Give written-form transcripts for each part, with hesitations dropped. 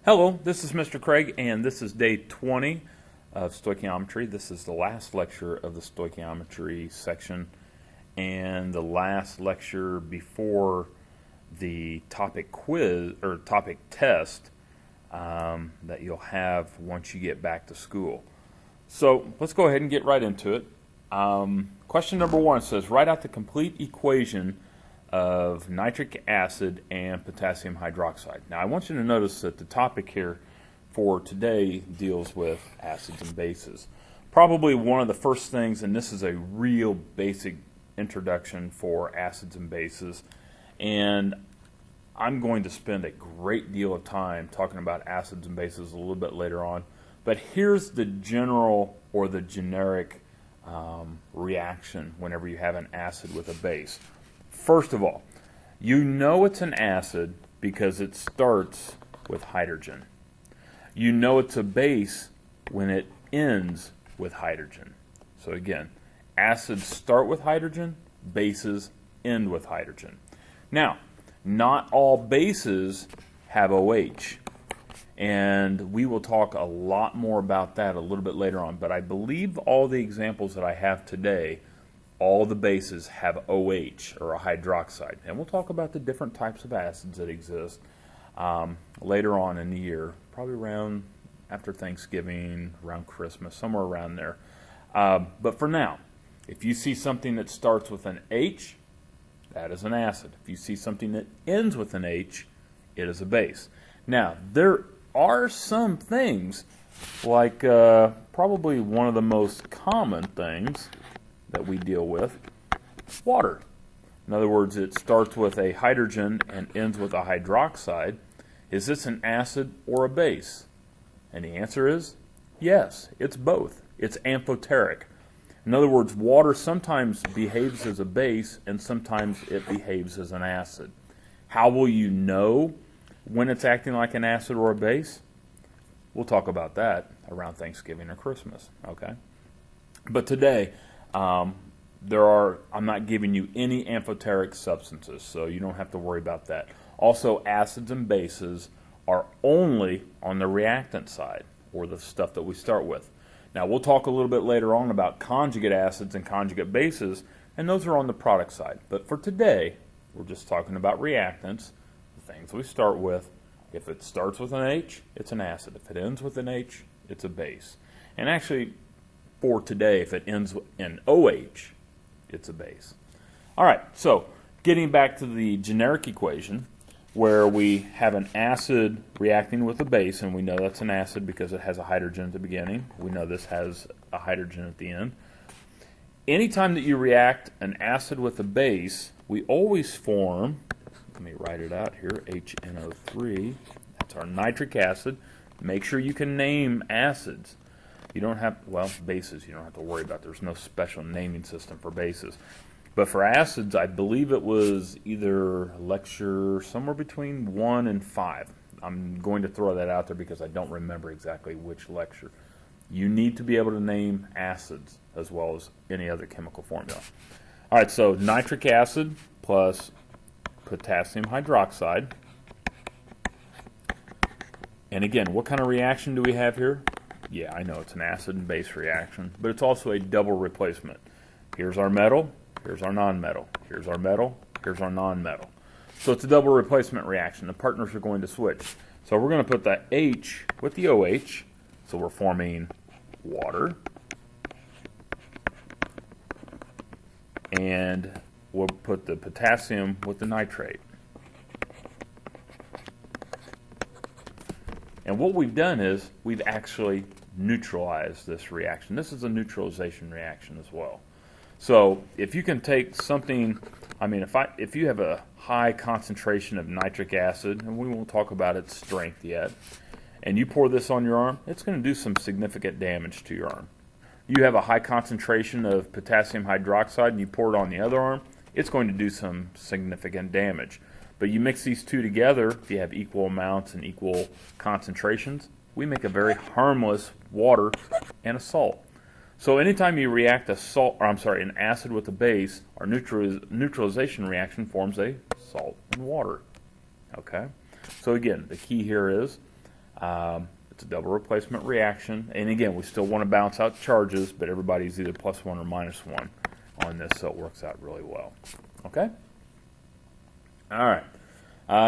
Hello, this is Mr. Craig, and this is day 20 of stoichiometry. This is the last lecture of the stoichiometry section and the last lecture before the topic quiz or topic test that you'll have once you get back to school. So let's go ahead and get right into it. Question number 1 says, write out the complete equation of nitric acid and potassium hydroxide. Now I want you to notice that the topic here for today deals with acids and bases. Probably one of the first things, and this is a real basic introduction for acids and bases, and I'm going to spend a great deal of time talking about acids and bases a little bit later on, but here's the general or the generic reaction whenever you have an acid with a base. First of all, you know it's an acid because it starts with hydrogen. You know it's a base when it ends with hydrogen. So again, acids start with hydrogen, bases end with hydrogen. Now, not all bases have OH, and we will talk a lot more about that a little bit later on, but I believe all the examples that I have today, all the bases have OH, or a hydroxide. And we'll talk about the different types of acids that exist later on in the year, probably around after Thanksgiving, around Christmas, somewhere around there. But for now, if you see something that starts with an H, that is an acid. If you see something that ends with an H, it is a base. Now, there are some things, like probably one of the most common things that we deal with, water. In other words, it starts with a hydrogen and ends with a hydroxide. Is this an acid or a base? And the answer is yes, it's both. It's amphoteric. In other words, water sometimes behaves as a base and sometimes it behaves as an acid. How will you know when it's acting like an acid or a base? We'll talk about that around Thanksgiving or Christmas, okay? But today, I'm not giving you any amphoteric substances, so you don't have to worry about that. Also, acids and bases are only on the reactant side, or the stuff that we start with. Now, we'll talk a little bit later on about conjugate acids and conjugate bases, and those are on the product side. But for today, we're just talking about reactants, the things we start with. If it starts with an H, it's an acid. If it ends with an H, it's a base. And actually, for today, if it ends in OH, it's a base. All right, so getting back to the generic equation where we have an acid reacting with a base, and we know that's an acid because it has a hydrogen at the beginning. We know this has a hydrogen at the end. Anytime that you react an acid with a base, we always form, let me write it out here, HNO3. That's our nitric acid. Make sure you can name acids. You don't have, well, bases you don't have to worry about. There's no special naming system for bases. But for acids, I believe it was either lecture somewhere between 1 and 5. I'm going to throw that out there because I don't remember exactly which lecture. You need to be able to name acids as well as any other chemical formula. All right, so nitric acid plus potassium hydroxide. And again, what kind of reaction do we have here? Yeah, I know it's an acid and base reaction, but it's also a double replacement. Here's our metal, here's our non-metal. Here's our metal, here's our non-metal. So it's a double replacement reaction. The partners are going to switch. So we're going to put the H with the OH, so we're forming water. And we'll put the potassium with the nitrate. And what we've done is we've actually neutralized this reaction. This is a neutralization reaction as well. So if you can take something, I mean, if you have a high concentration of nitric acid, and we won't talk about its strength yet, and you pour this on your arm, it's going to do some significant damage to your arm. You have a high concentration of potassium hydroxide and you pour it on the other arm, it's going to do some significant damage. But you mix these two together, if you have equal amounts and equal concentrations, we make a very harmless water and a salt. So anytime you react an acid with a base, our neutralization reaction forms a salt and water. Okay? So again, the key here is It's a double replacement reaction. And again, we still want to balance out charges, but everybody's either +1 or -1 on this, so it works out really well. Okay? All right.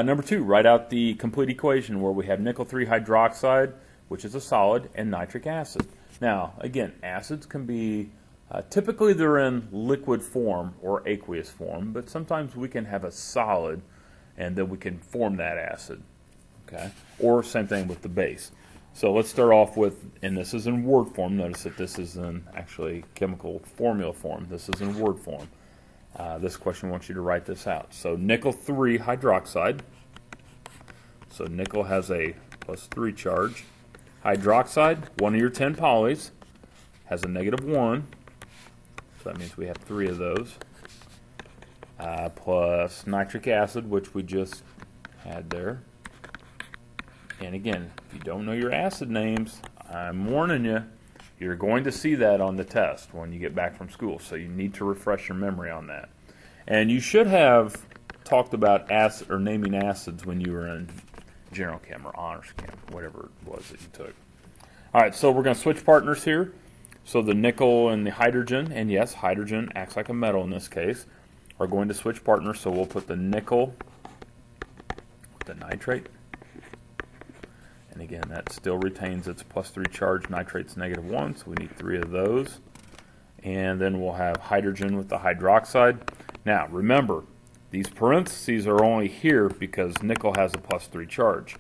Number 2, write out the complete equation where we have nickel 3 hydroxide, which is a solid, and nitric acid. Now, again, acids can be, typically they're in liquid form or aqueous form, but sometimes we can have a solid and then we can form that acid. Okay? Or same thing with the base. So let's start off with, and this is in word form. Notice that this is in actually chemical formula form. This is in word form. This question wants you to write this out. So nickel 3 hydroxide. So nickel has a +3 charge. Hydroxide, one of your 10 polys, has a -1. So that means we have 3 of those. Plus nitric acid, which we just had there. And again, if you don't know your acid names, I'm warning you, you're going to see that on the test when you get back from school. So you need to refresh your memory on that. And you should have talked about acid or naming acids when you were in general chem or honors chem, whatever it was that you took. All right, so we're going to switch partners here. So the nickel and the hydrogen, and yes, hydrogen acts like a metal in this case, are going to switch partners. So we'll put the nickel with the nitrate. And again, that still retains its +3 charge. Nitrate's -1, so we need 3 of those. And then we'll have hydrogen with the hydroxide. Now, remember, these parentheses are only here because nickel has a +3 charge.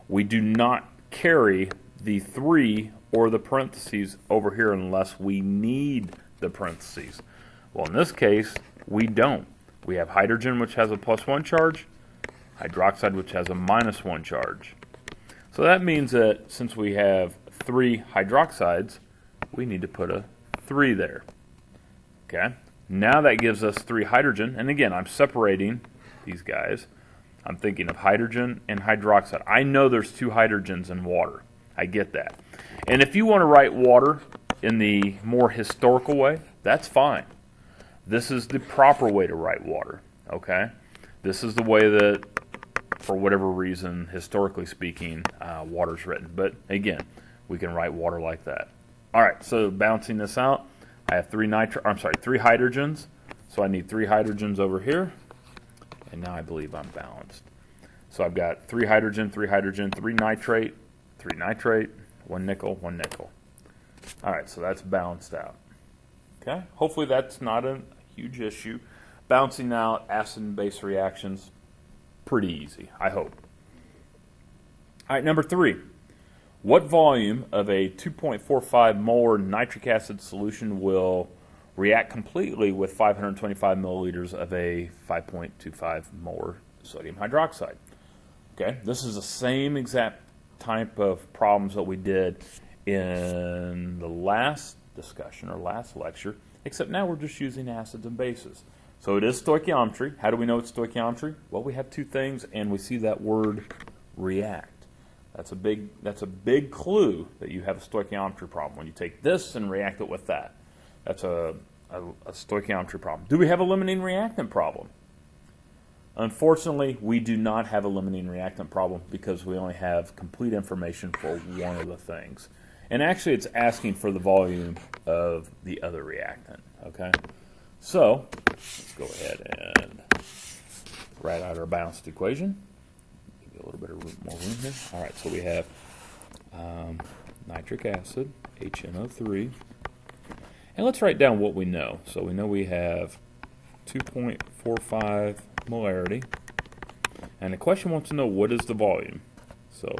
We do not carry the 3 or the parentheses over here unless we need the parentheses. Well, in this case, we don't. We have hydrogen, which has a +1 charge, hydroxide, which has a -1 charge. So that means that since we have 3 hydroxides, we need to put a 3 there. Okay? Now that gives us 3 hydrogen. And again, I'm separating these guys. I'm thinking of hydrogen and hydroxide. I know there's 2 hydrogens in water. I get that. And if you want to write water in the more historical way, that's fine. This is the proper way to write water. Okay? This is the way that, for whatever reason, historically speaking, water's written. But again, we can write water like that. All right, so balancing this out, I have 3 hydrogens. So I need 3 hydrogens over here. And now I believe I'm balanced. So I've got 3 hydrogen, 3 hydrogen, 3 nitrate, 3 nitrate, 1 nickel, 1 nickel. All right, so that's balanced out. Okay, hopefully that's not a huge issue. Balancing out acid and base reactions, pretty easy, I hope. All right, number 3. What volume of a 2.45 molar nitric acid solution will react completely with 525 milliliters of a 5.25 molar sodium hydroxide? Okay, this is the same exact type of problems that we did in the last discussion or last lecture, except now we're just using acids and bases. So it is stoichiometry. How do we know it's stoichiometry? Well, we have 2 things, and we see that word react. That's a big clue that you have a stoichiometry problem. When you take this and react it with that, that's a stoichiometry problem. Do we have a limiting reactant problem? Unfortunately, we do not have a limiting reactant problem because we only have complete information for one of the things. And actually, it's asking for the volume of the other reactant. Okay? So, let's go ahead and write out our balanced equation. Give you a little bit of more room here. All right, so we have nitric acid, HNO3. And let's write down what we know. So we know we have 2.45 molarity. And the question wants to know what is the volume. So,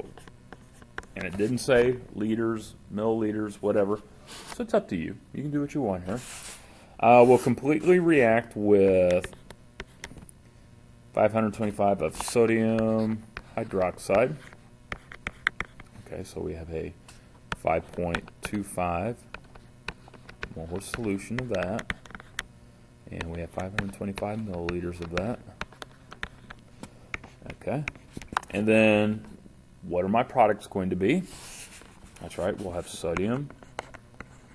and it didn't say liters, milliliters, whatever. So it's up to you. You can do what you want here. We'll completely react with 525 of sodium hydroxide. Okay, so we have a 5.25 molar solution of that. And we have 525 milliliters of that. Okay. And then, what are my products going to be? That's right, we'll have sodium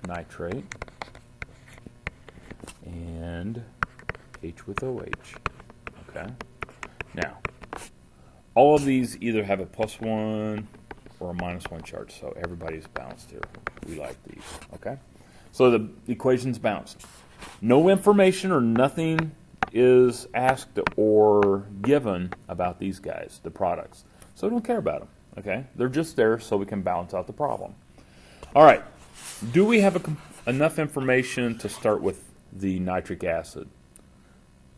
nitrate and H with OH. Okay. Now, all of these either have a +1 or a -1 charge. So everybody's balanced here. We like these. Okay? So the equation's balanced. No information or nothing is asked or given about these guys, the products. So we don't care about them. Okay? They're just there so we can balance out the problem. All right. Do we have enough information to start with the nitric acid?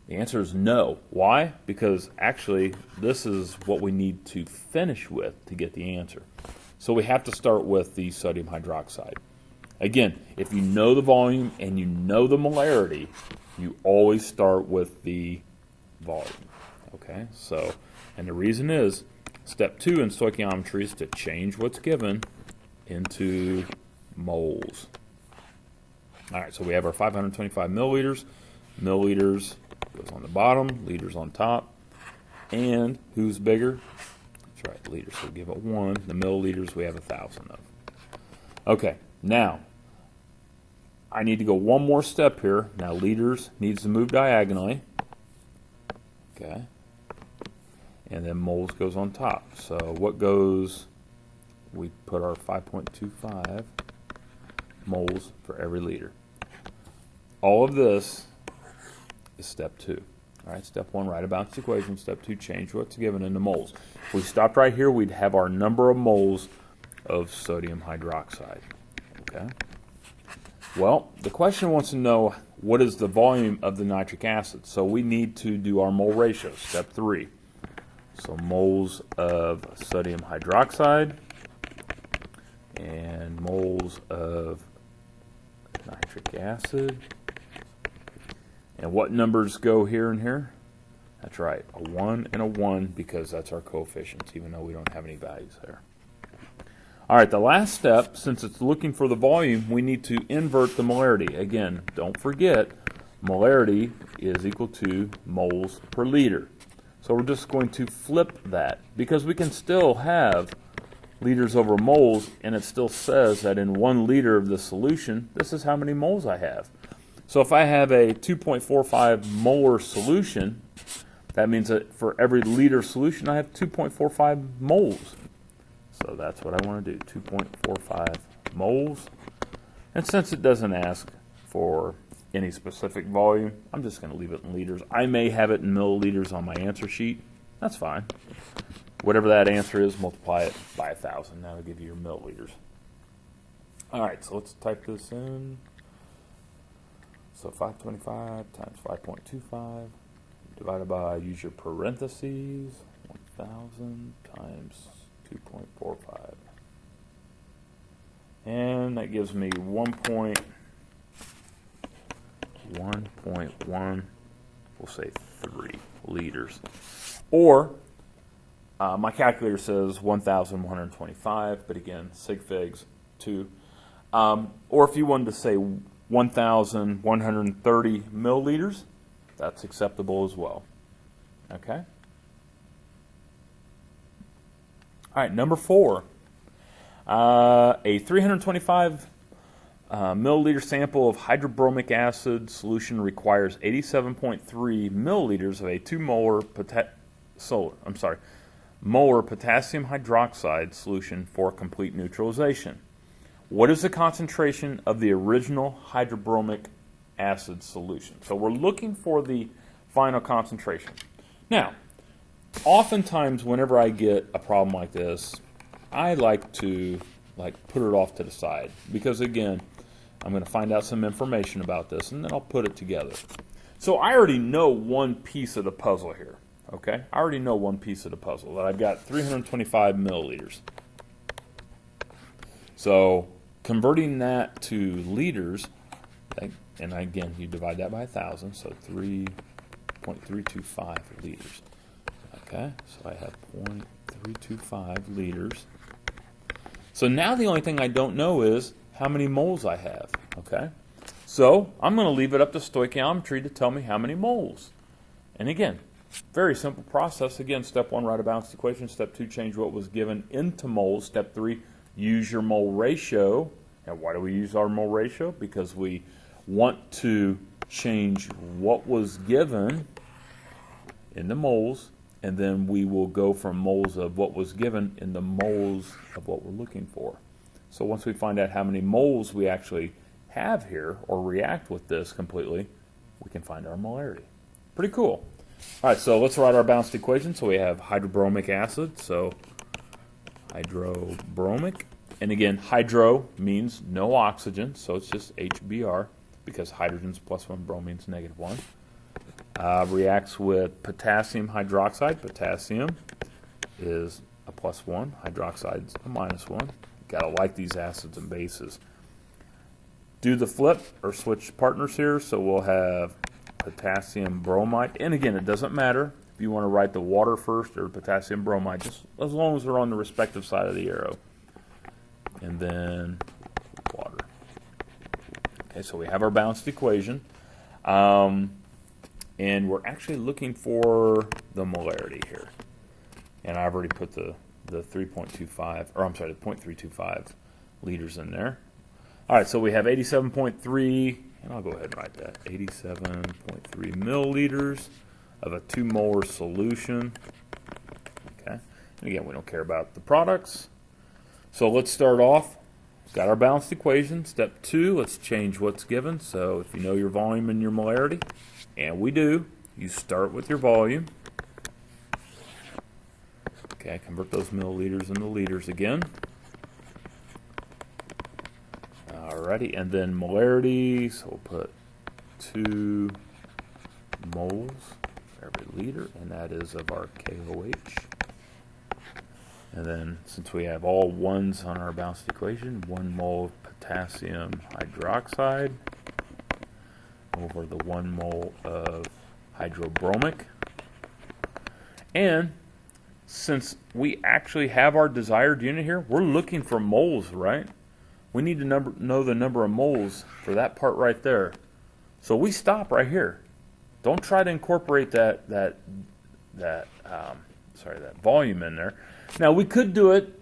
The answer is no. Why? Because actually this is what we need to finish with to get the answer. So we have to start with the sodium hydroxide. Again, if you know the volume and you know the molarity, you always start with the volume. Okay? So, and the reason is, step 2 in stoichiometry is to change what's given into moles. All right, so we have our 525 milliliters. Milliliters goes on the bottom, liters on top. And who's bigger? That's right, liters. So give it 1. The milliliters we have 1,000 of. Okay, now I need to go one more step here. Now liters needs to move diagonally. Okay. And then moles goes on top. So what goes? We put our 5.25 moles for every liter. All of this is step 2. All right, step 1, write a balanced equation. Step 2, change what's given into moles. If we stopped right here, we'd have our number of moles of sodium hydroxide. Okay. Well, the question wants to know what is the volume of the nitric acid. So we need to do our mole ratio, step 3. So moles of sodium hydroxide and moles of nitric acid. And what numbers go here and here? That's right, a 1 and a 1 because that's our coefficients, even though we don't have any values there. All right, the last step, since it's looking for the volume, we need to invert the molarity. Again, don't forget, molarity is equal to moles per liter. So we're just going to flip that because we can still have liters over moles, and it still says that in 1 liter of the solution, this is how many moles I have. So if I have a 2.45 molar solution, that means that for every liter solution, I have 2.45 moles. So that's what I want to do, 2.45 moles. And since it doesn't ask for any specific volume, I'm just going to leave it in liters. I may have it in milliliters on my answer sheet. That's fine. Whatever that answer is, multiply it by 1,000. That'll give you your milliliters. All right, so let's type this in. So 525 times 5.25 divided by, use your parentheses, 1,000 times 2.45. And that gives me 1.1, we'll say 3 liters. Or, my calculator says 1,125, but again, sig figs, 2. Or if you wanted to say 1,130 milliliters, that's acceptable as well. Okay? All right, number 4. A 325 milliliter sample of hydrobromic acid solution requires 87.3 milliliters of a 2 molar molar potassium hydroxide solution for complete neutralization. What is the concentration of the original hydrobromic acid solution? So we're looking for the final concentration. Now, oftentimes whenever I get a problem like this, I like to put it off to the side because again, I'm going to find out some information about this and then I'll put it together. So I already know one piece of the puzzle here. Okay, I already know one piece of the puzzle that I've got 325 milliliters. So converting that to liters, and again you divide that by 1,000, so 3.325 liters. Okay, so I have 0.325 liters. So now the only thing I don't know is how many moles I have. Okay, so I'm going to leave it up to stoichiometry to tell me how many moles. And again, very simple process. Again, step 1, write a balanced equation. Step 2, change what was given into moles. Step 3, use your mole ratio. And why do we use our mole ratio? Because we want to change what was given into moles and then we will go from moles of what was given into moles of what we're looking for. So once we find out how many moles we actually have here, or react with this completely, we can find our molarity. Pretty cool. All right, so let's write our balanced equation. So we have hydrobromic acid, so hydrobromic. And again, hydro means no oxygen, so it's just HBr, because hydrogen's +1, bromine's -1. Reacts with potassium hydroxide. Potassium is a +1, hydroxide's a -1. Gotta like these acids and bases. Do the flip or switch partners here, so we'll have potassium bromide. And again, it doesn't matter if you want to write the water first or potassium bromide, just as long as they're on the respective side of the arrow. And then water. Okay, so we have our balanced equation. And we're actually looking for the molarity here. And I've already put the 3.25, or I'm sorry, the 0.325 liters in there. All right, so we have 87.3, and I'll go ahead and write that, 87.3 milliliters of a 2 molar solution. Okay, and again, we don't care about the products. So let's start off. Got our balanced equation. Step 2, let's change what's given. So if you know your volume and your molarity, and we do, you start with your volume. Okay, convert those milliliters into liters again. Alrighty, and then molarity, so we'll put 2 moles for every liter, and that is of our KOH. And then, since we have all ones on our balanced equation, 1 mole of potassium hydroxide over the 1 mole of hydrobromic. And since we actually have our desired unit here, we're looking for moles, right? We need to know the number of moles for that part right there. So we stop right here. Don't try to incorporate that volume in there. Now we could do it.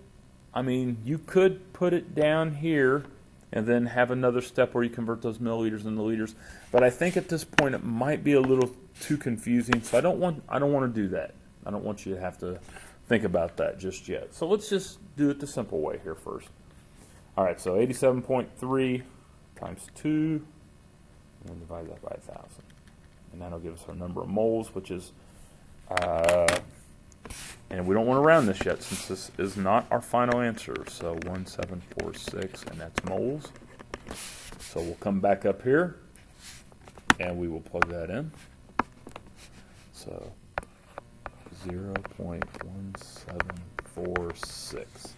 I mean, you could put it down here and then have another step where you convert those milliliters into liters. But I think at this point it might be a little too confusing. So I don't want to do that. I don't want you to have to think about that just yet. So let's just do it the simple way here first. All right, so 87.3 times 2, and divide that by 1,000. And that'll give us our number of moles, which is, and we don't want to round this yet since this is not our final answer. So 1746, and that's moles. So we'll come back up here, and we will plug that in. So 0.1746.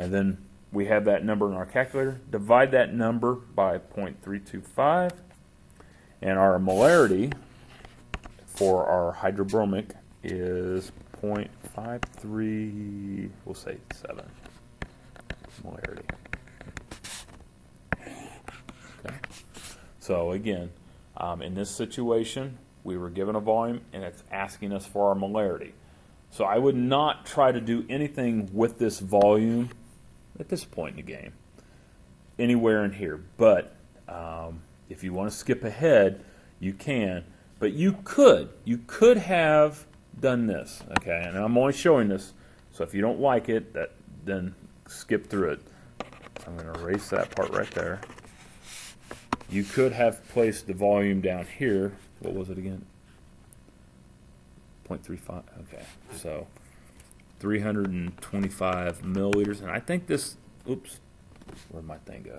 And then we have that number in our calculator. Divide that number by 0.325. And our molarity for our hydrobromic is 0.53, we'll say 7 molarity. Okay. So again, in this situation, we were given a volume and it's asking us for our molarity. So I would not try to do anything with this volume at this point in the game, anywhere in here. But if you want to skip ahead, you can. But you could have done this, okay? And I'm only showing this, so if you don't like it, then skip through it. I'm going to erase that part right there. You could have placed the volume down here. What was it again? 0.35. Okay, so 325 milliliters, and I think this. Oops, where'd my thing go?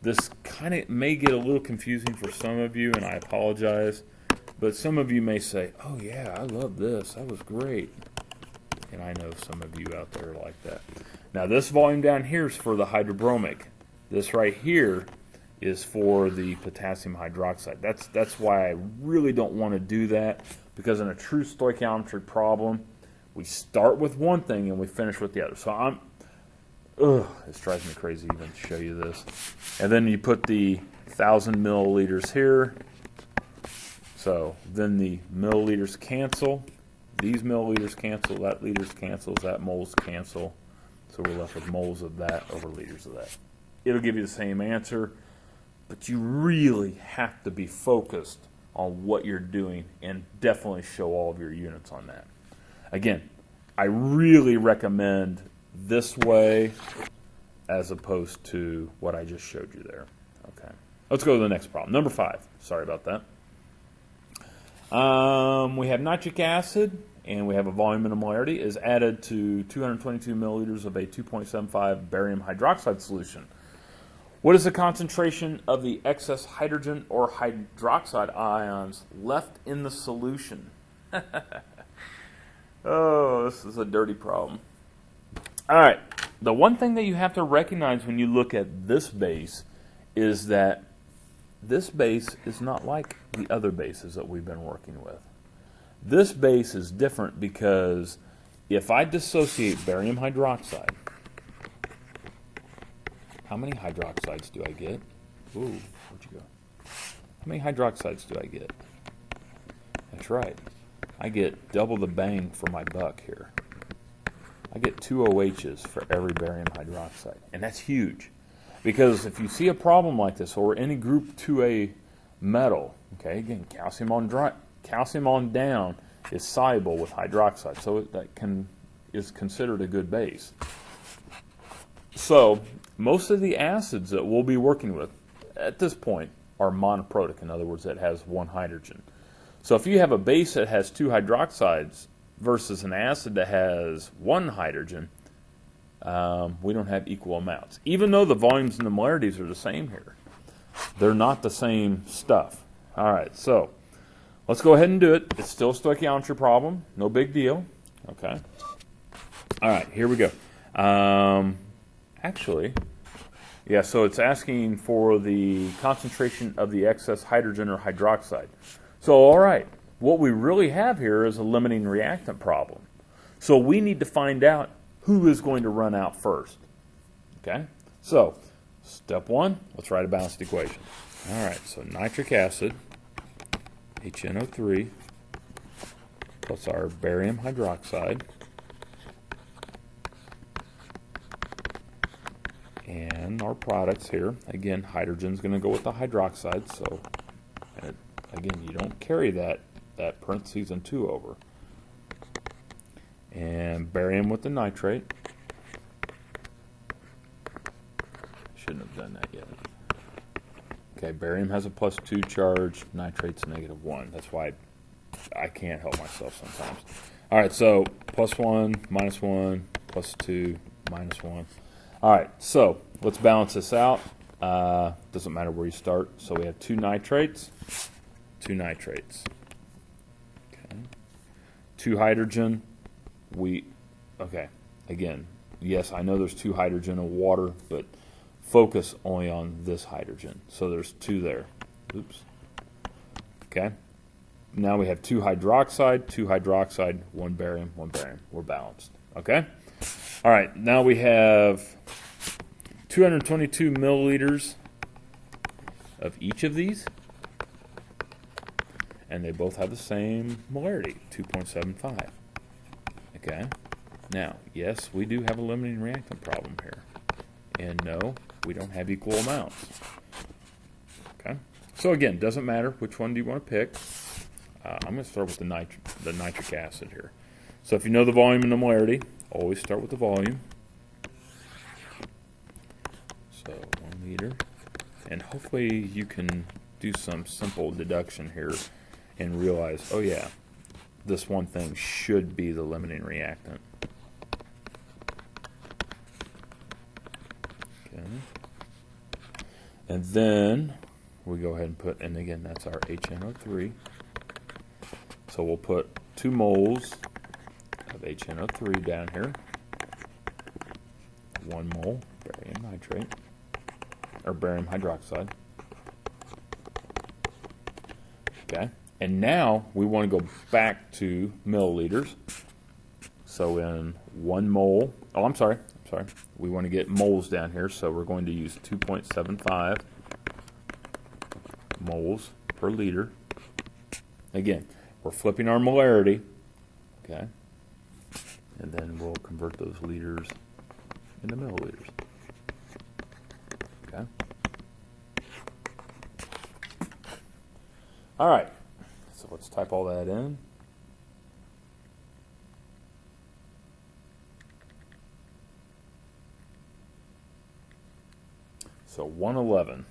This kind of may get a little confusing for some of you, and I apologize. But some of you may say, "Oh yeah, I love this. That was great." And I know some of you out there are like that. Now this volume down here is for the hydrobromic. This right here is for the potassium hydroxide. That's why I really don't want to do that, because in a true stoichiometry problem, we start with one thing and we finish with the other. So it drives me crazy even to show you this. And then you put the 1,000 milliliters here. So then the milliliters cancel. These milliliters cancel. That liters cancels. That moles cancel. So we're left with moles of that over liters of that. It'll give you the same answer, but you really have to be focused on what you're doing and definitely show all of your units on that. Again, I really recommend this way as opposed to what I just showed you there. Okay, let's go to the next problem. Number 5. Sorry about that. We have nitric acid, and we have a volume and a molarity, is added to 222 milliliters of a 2.75 barium hydroxide solution. What is the concentration of the excess hydrogen or hydroxide ions left in the solution? Oh, this is a dirty problem. All right. The one thing that you have to recognize when you look at this base is that this base is not like the other bases that we've been working with. This base is different because if I dissociate barium hydroxide, how many hydroxides do I get? Ooh, where'd you go? How many hydroxides do I get? That's right. I get double the bang for my buck here. I get 2 OHs for every barium hydroxide. And that's huge. Because if you see a problem like this, or any group 2A metal, okay, again, calcium on down is soluble with hydroxide. So that is considered a good base. So most of the acids that we'll be working with at this point are monoprotic. In other words, that has 1 hydrogen. So if you have a base that has 2 hydroxides versus an acid that has 1 hydrogen, we don't have equal amounts. Even though the volumes and the molarities are the same here, they're not the same stuff. All right, so let's go ahead and do it. It's still a stoichiometry problem. No big deal. Okay. All right, here we go. Actually, yeah, so it's asking for the concentration of the excess hydrogen or hydroxide. So, all right, what we really have here is a limiting reactant problem. So we need to find out who is going to run out first. Okay? So, step 1, let's write a balanced equation. All right, so nitric acid, HNO3, plus our barium hydroxide, and our products here. Again, hydrogen's going to go with the hydroxide, so again, you don't carry that parentheses and 2 over. And barium with the nitrate. Shouldn't have done that yet. Okay, barium has a +2 charge, nitrate's -1. That's why I can't help myself sometimes. All right, so +1, -1, +2, -1. All right, so let's balance this out. Doesn't matter where you start. So we have 2 nitrates, 2 nitrates. Okay. 2 hydrogen. Okay, again, yes, I know there's 2 hydrogen in water, but focus only on this hydrogen. So there's 2 there. Oops. Okay. Now we have 2 hydroxide, 1 barium, 1 barium. We're balanced. Okay? All right, now we have 222 milliliters of each of these, and they both have the same molarity, 2.75. Okay? Now, yes, we do have a limiting reactant problem here. And no, we don't have equal amounts. Okay? So again, doesn't matter which one do you want to pick. I'm going to start with the nitric acid here. So if you know the volume and the molarity, always start with the volume. So 1 liter. And hopefully you can do some simple deduction here and realize, oh yeah, this one thing should be the limiting reactant. Okay. And then we go ahead and put, and again, that's our HNO3. So we'll put 2 moles of HNO3 down here. 1 mole barium nitrate, or barium hydroxide. Okay. And now we want to go back to milliliters. So in 1 mole, I'm sorry. We want to get moles down here, so we're going to use 2.75 moles per liter. Again, we're flipping our molarity, okay? And then we'll convert those liters into milliliters. Okay? All right, So let's type all that in. So 111.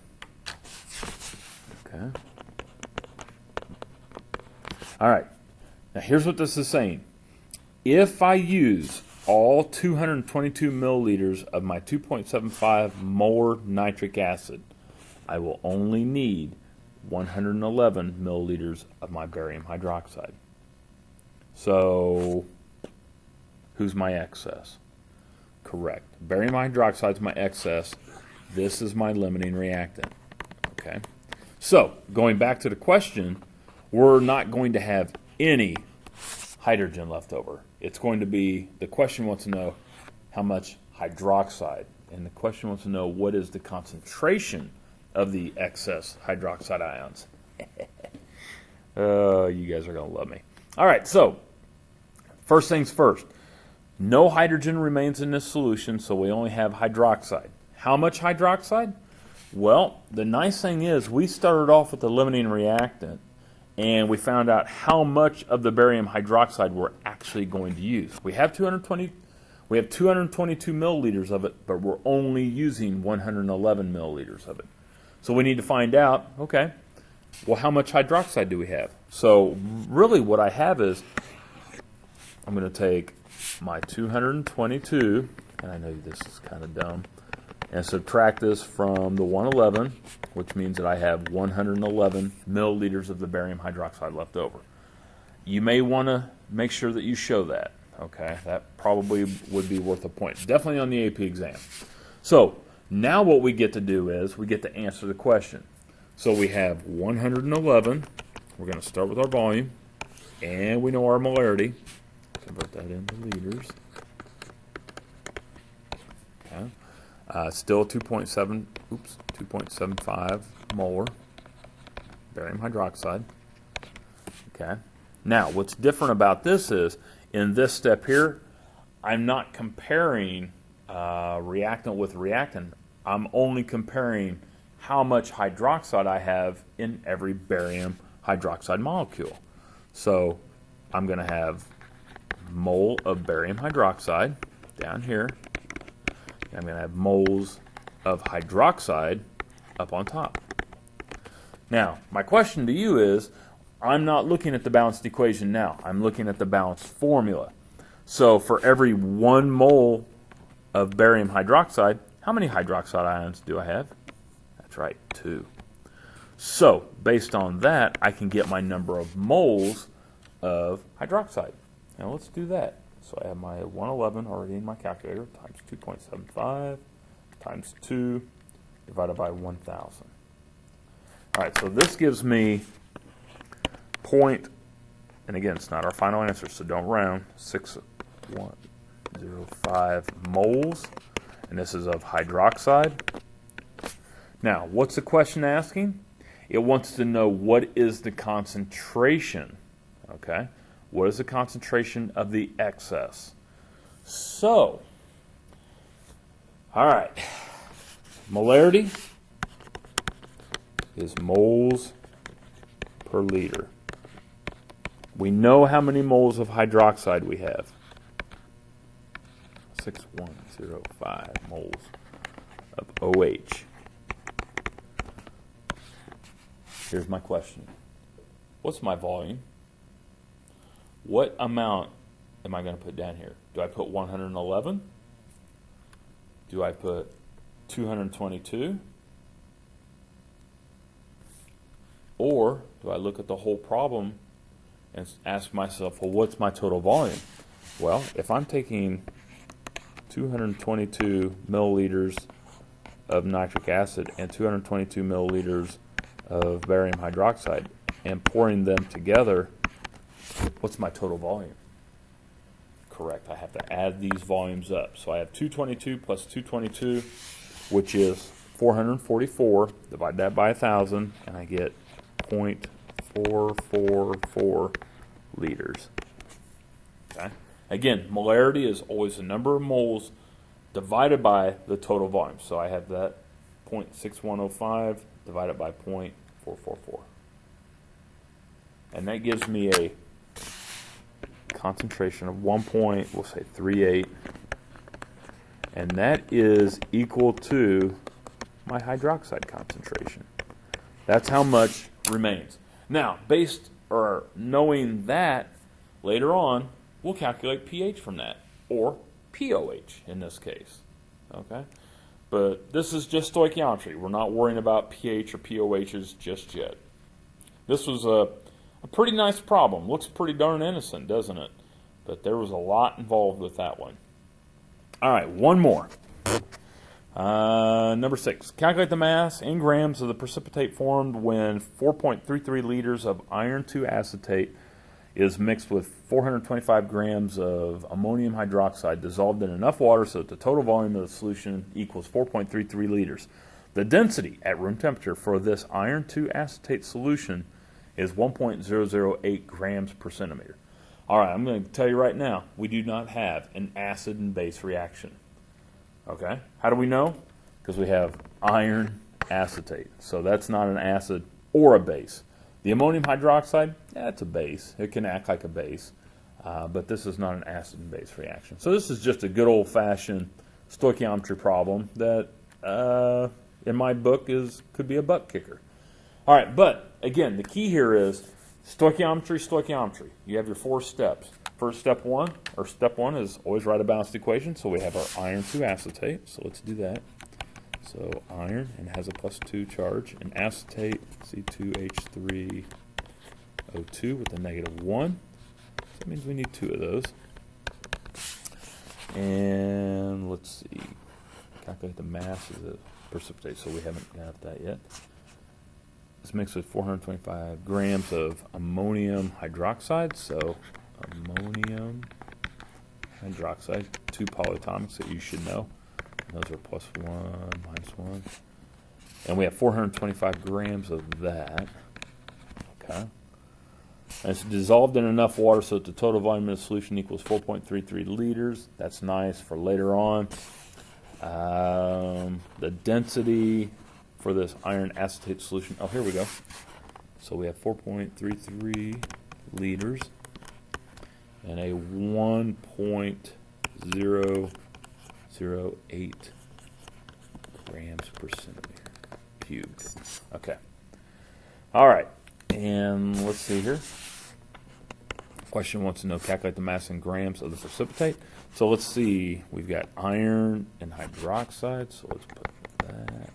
Okay. All right. Now here's what this is saying. If I use all 222 milliliters of my 2.75 molar nitric acid, I will only need 111 milliliters of my barium hydroxide. So, who's my excess? Correct. Barium hydroxide is my excess. This is my limiting reactant. Okay. So, going back to the question, we're not going to have any hydrogen left over. It's going to be, the question wants to know how much hydroxide, and the question wants to know what is the concentration of the excess hydroxide ions. Oh, you guys are going to love me. All right, so first things first. No hydrogen remains in this solution, so we only have hydroxide. How much hydroxide? Well, the nice thing is we started off with the limiting reactant, and we found out how much of the barium hydroxide we're actually going to use. We have 222 milliliters of it, but we're only using 111 milliliters of it. So we need to find out, okay, well, how much hydroxide do we have? So really what I have is, I'm going to take my 222, and I know this is kind of dumb, and subtract this from the 111, which means that I have 111 milliliters of the barium hydroxide left over. You may want to make sure that you show that, okay? That probably would be worth a point. Definitely on the AP exam. So now what we get to do is we get to answer the question. So we have 111. We're going to start with our volume, and we know our molarity. Convert that into liters. Okay. Still 2.75 molar barium hydroxide. Okay. Now, what's different about this is, in this step here, I'm not comparing reactant with reactant. I'm only comparing how much hydroxide I have in every barium hydroxide molecule. So I'm going to have mole of barium hydroxide down here. I'm going to have moles of hydroxide up on top. Now, my question to you is, I'm not looking at the balanced equation now. I'm looking at the balanced formula. So for every 1 mole of barium hydroxide, how many hydroxide ions do I have? That's right, 2. So based on that, I can get my number of moles of hydroxide. Now let's do that. So I have my 111 already in my calculator, times 2.75 times 2 divided by 1,000. All right, so this gives me point, and again, it's not our final answer, so don't round, 6.105 moles, and this is of hydroxide. Now, what's the question asking? It wants to know what is the concentration, okay? What is the concentration of the excess? So, all right, molarity is moles per liter. We know how many moles of hydroxide we have. 6.105 moles of OH. Here's my question. What's my volume? What amount am I going to put down here? Do I put 111? Do I put 222? Or do I look at the whole problem and ask myself, well, what's my total volume? Well, if I'm taking 222 milliliters of nitric acid and 222 milliliters of barium hydroxide and pouring them together, what's my total volume? Correct. I have to add these volumes up. So I have 222 plus 222, which is 444. Divide that by 1,000, and I get 0.444 liters. Okay. Again, molarity is always the number of moles divided by the total volume. So I have that 0.6105 divided by 0.444. and that gives me a concentration of 1.38, and that is equal to my hydroxide concentration. That's how much remains. Now, based or knowing that, later on, we'll calculate pH from that, or pOH in this case. Okay? But this is just stoichiometry. We're not worrying about pH or pOHs just yet. This was a pretty nice problem. Looks pretty darn innocent, doesn't it? But there was a lot involved with that one. All right, one more. Number 6. Calculate the mass in grams of the precipitate formed when 4.33 liters of iron 2 acetate is mixed with 425 grams of ammonium hydroxide dissolved in enough water so that the total volume of the solution equals 4.33 liters. The density at room temperature for this iron 2 acetate solution is 1.008 grams per centimeter. All right, I'm going to tell you right now, we do not have an acid and base reaction. Okay, how do we know? Because we have iron acetate, so that's not an acid or a base. The ammonium hydroxide, yeah, it's a base. It can act like a base, but this is not an acid and base reaction. So this is just a good old-fashioned stoichiometry problem that, in my book, could be a butt kicker. All right, but again, the key here is stoichiometry. You have your 4 steps. First, step one is always write a balanced equation. So we have our iron 2 acetate. So let's do that. So iron, and it has a +2 charge, and acetate, C2H3O2 with a -1. So that means we need 2 of those. And let's see, calculate the mass of the precipitate. So we haven't got that yet. It's mixed with 425 grams of ammonium hydroxide. So ammonium hydroxide, 2 polyatomics that you should know. Those are +1, -1. And we have 425 grams of that. Okay. And it's dissolved in enough water so that the total volume of the solution equals 4.33 liters. That's nice for later on. The density for this iron acetate solution, oh, here we go. So we have 4.33 liters and a 1.008 grams per centimeter cubed. Okay. All right. And let's see here. Question wants to know, calculate the mass in grams of the precipitate. So let's see. We've got iron and hydroxide. So let's put that.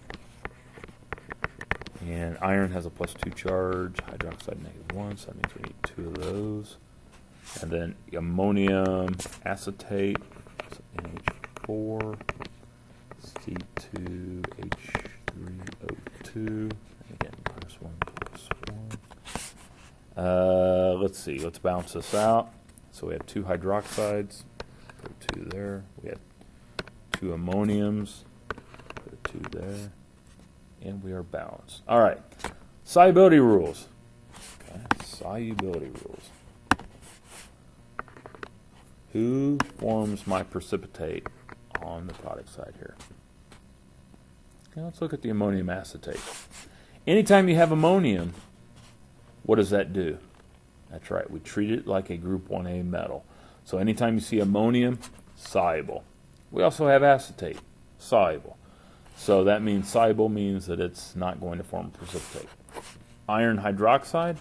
And iron has a +2 charge. Hydroxide -1. So that means we need 2 of those. And then ammonium acetate. So NH4. C2H3O2. Again, -1, +1. Let's see. Let's balance this out. So we have 2 hydroxides. Put 2 there. We have 2 ammoniums. Put 2 there. And we are balanced. All right. Solubility rules. Okay. Solubility rules. Who forms my precipitate on the product side here? Okay, let's look at the ammonium acetate. Anytime you have ammonium, what does that do? That's right, we treat it like a group 1A metal. So anytime you see ammonium, soluble. We also have acetate, soluble. So that means soluble means that it's not going to form a precipitate. Iron hydroxide,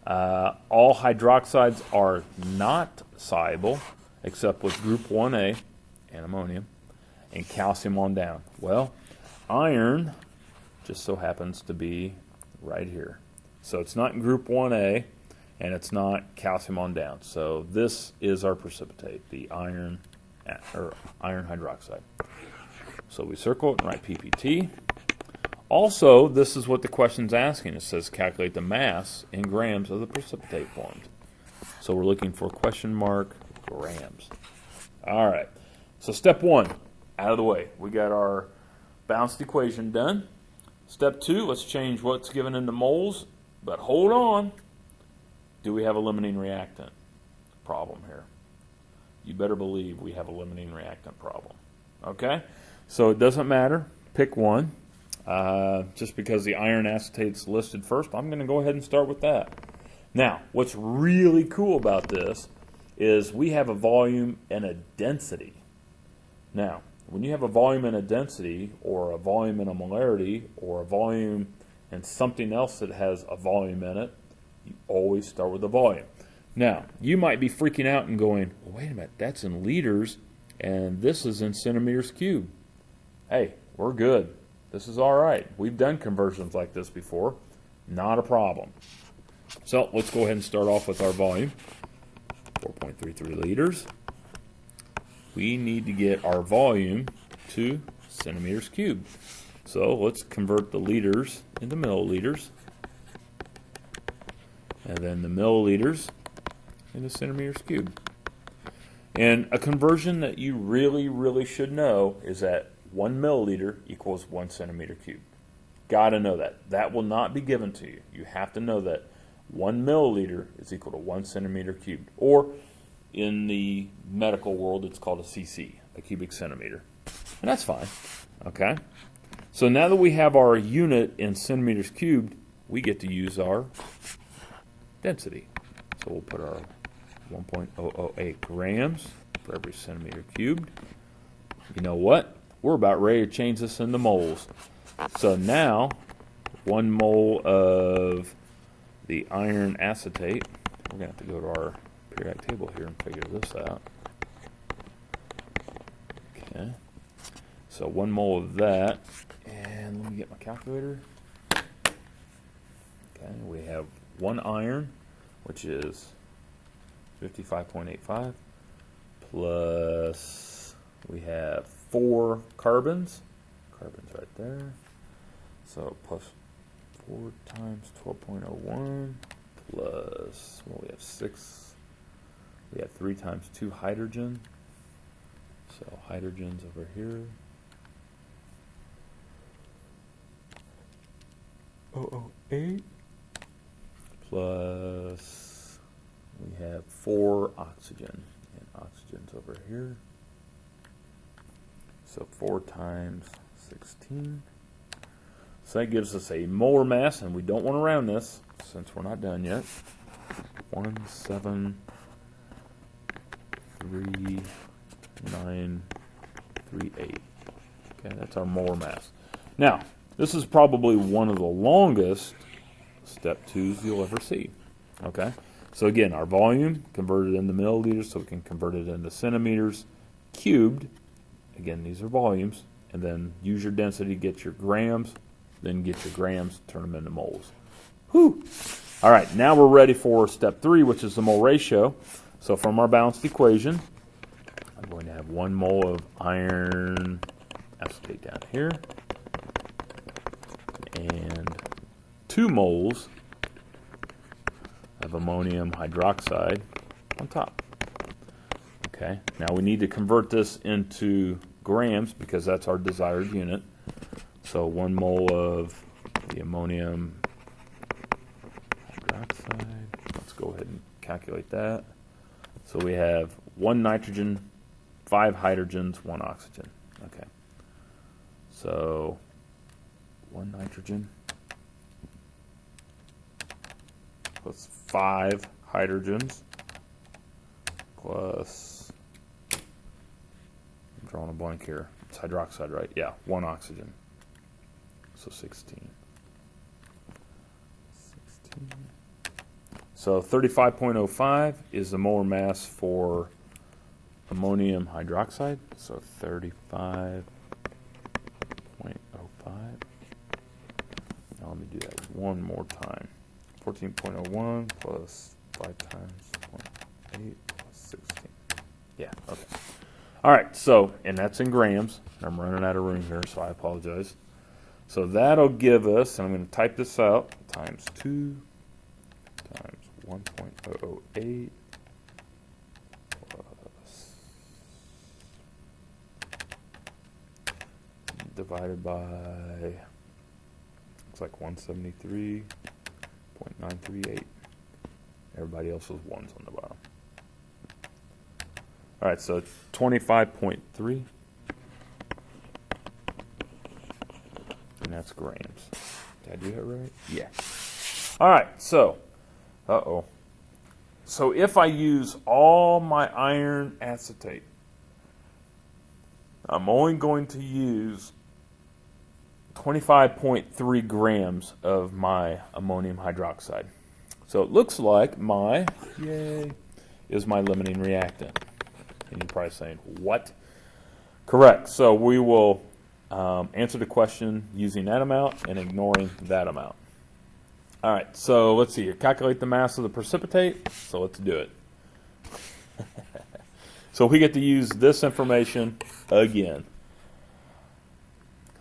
all hydroxides are not soluble except with group 1A and ammonium, and calcium on down. Well, iron just so happens to be right here. So it's not in group 1A, and it's not calcium on down. So this is our precipitate, the iron hydroxide. So we circle it and write PPT. Also, this is what the question's asking. It says calculate the mass in grams of the precipitate formed. So we're looking for question mark grams. All right. So step 1, out of the way. We got our balanced equation done. Step 2, let's change what's given into moles. But hold on. Do we have a limiting reactant problem here? You better believe we have a limiting reactant problem. Okay? So it doesn't matter. Pick one. Just because the iron acetate's listed first, I'm going to go ahead and start with that. Now, what's really cool about this is we have a volume and a density. Now, when you have a volume and a density, or a volume and a molarity, or a volume and something else that has a volume in it, you always start with the volume. Now, you might be freaking out and going, well, wait a minute, that's in liters, and this is in centimeters cubed. Hey, we're good. This is all right. We've done conversions like this before. Not a problem. So let's go ahead and start off with our volume, 4.33 liters. We need to get our volume to centimeters cubed. So let's convert the liters into milliliters, and then the milliliters into centimeters cubed. And a conversion that you really should know is that 1 milliliter equals 1 centimeter cubed. Got to know that. That will not be given to you. You have to know that 1 milliliter is equal to 1 centimeter cubed. Or in the medical world, it's called a cc, a cubic centimeter. And that's fine. Okay? So now that we have our unit in centimeters cubed, we get to use our density. So we'll put our 1.008 grams for every centimeter cubed. You know what? We're about ready to change this into moles. So now, 1 mole of the iron acetate, we're going to have to go to our periodic table here and figure this out. Okay. So 1 mole of that, and let me get my calculator. Okay, we have 1 iron, which is 55.85, plus we have 4 carbons. Carbons right there. So plus 4 times 12.01 plus, well, we have 6. We have 3 times 2 hydrogen. So hydrogen's over here. 008 plus we have 4 oxygen, and oxygen's over here. So 4 times 16. So that gives us a molar mass, and we don't want to round this since we're not done yet. 173,938. Okay, that's our molar mass. Now, this is probably one of the longest step 2s you'll ever see. Okay, so again, our volume converted into milliliters, so we can convert it into centimeters cubed. Again, these are volumes, and then use your density to get your grams, then get your grams, turn them into moles. Whew! All right, now we're ready for step 3, which is the mole ratio. So from our balanced equation, I'm going to have 1 mole of iron acetate down here, and 2 moles of ammonium hydroxide on top. Okay, now we need to convert this into grams because that's our desired unit. So 1 mole of the ammonium hydroxide. Let's go ahead and calculate that. So we have 1 nitrogen, 5 hydrogens, 1 oxygen. Okay. So 1 nitrogen plus 5 hydrogens plus, I'm drawing a blank here. It's hydroxide, right? Yeah, 1 oxygen. So 16. So 35.05 is the molar mass for ammonium hydroxide. So 35.05. Now let me do that one more time. 14.01 plus 5 times 0.8 plus 16. Yeah, okay. All right, so, and that's in grams. I'm running out of room here, so I apologize. So that'll give us, and I'm going to type this out, times 2 times 1.008 plus divided by, looks like 173.938. Everybody else was 1s on the bottom. All right, so 25.3. And that's grams. Did I do that right? Yeah. All right, so Uh-oh. So if I use all my iron acetate, I'm only going to use 25.3 grams of my ammonium hydroxide. So it looks like is my limiting reactant. And you're probably saying, what? Correct. So we will answer the question using that amount and ignoring that amount. All right, so let's see here. Calculate the mass of the precipitate. So let's do it. So we get to use this information again.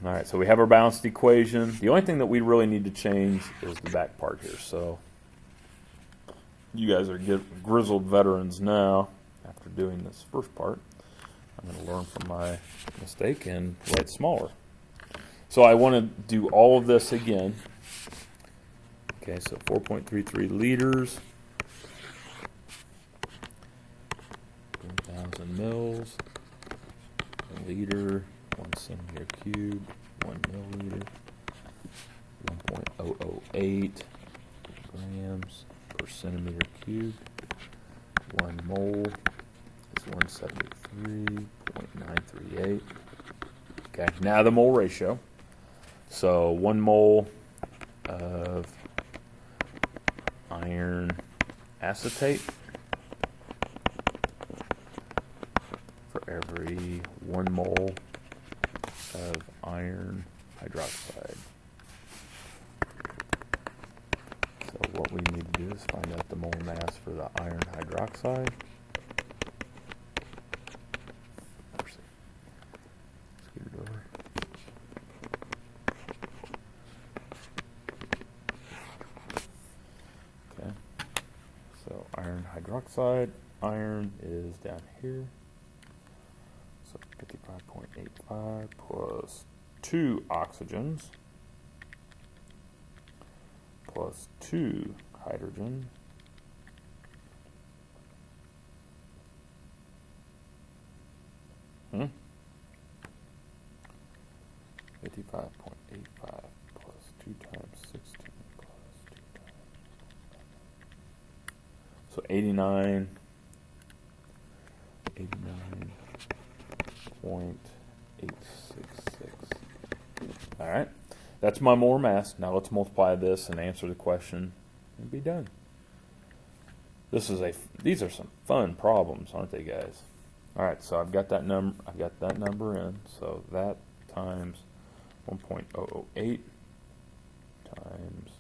All right, so we have our balanced equation. The only thing that we really need to change is the back part here. So you guys are grizzled veterans now after doing this first part. I'm going to learn from my mistake and write smaller. So I want to do all of this again. Okay, so 4.33 liters, 1,000 mils, a liter, 1 centimeter cubed, 1 milliliter, 1.008 grams per centimeter cubed, 1 mole is 173.938. Okay, now the mole ratio. So 1 mole of iron acetate for every 1 mole of iron hydroxide. So what we need to do is find out the mole mass for the iron hydroxide. Scoot it over. Okay. So iron hydroxide, iron is down here. So 55.85 plus 2 oxygens plus 2 hydrogen Hmm? 55.85 plus 2 times 16 plus 2 times. So 89.866. All right. That's my molar mass. Now let's multiply this and answer the question and be done. These are some fun problems, aren't they, guys? All right, so I've got that number in. So that times 1.008 times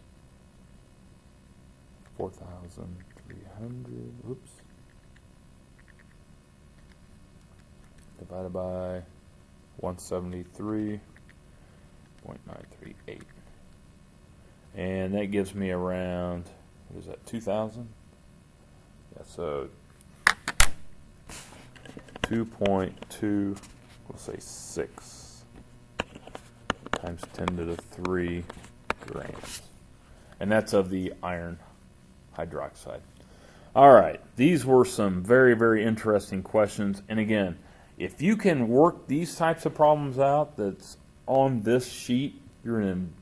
4,300. Oops. Divided by 173.938. And that gives me around, what is that, 2,000? Yeah, so 2.2, we'll say 6 times 10 to the 3 grams. And that's of the iron hydroxide. All right, these were some very, very interesting questions. And again, if you can work these types of problems out that's on this sheet, you're in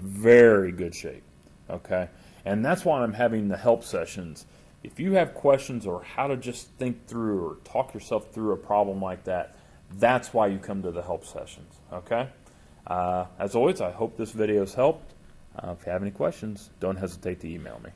very good shape, okay? And that's why I'm having the help sessions. If you have questions or how to just think through or talk yourself through a problem like that, that's why you come to the help sessions, okay? As always, I hope this video has helped. If you have any questions, don't hesitate to email me.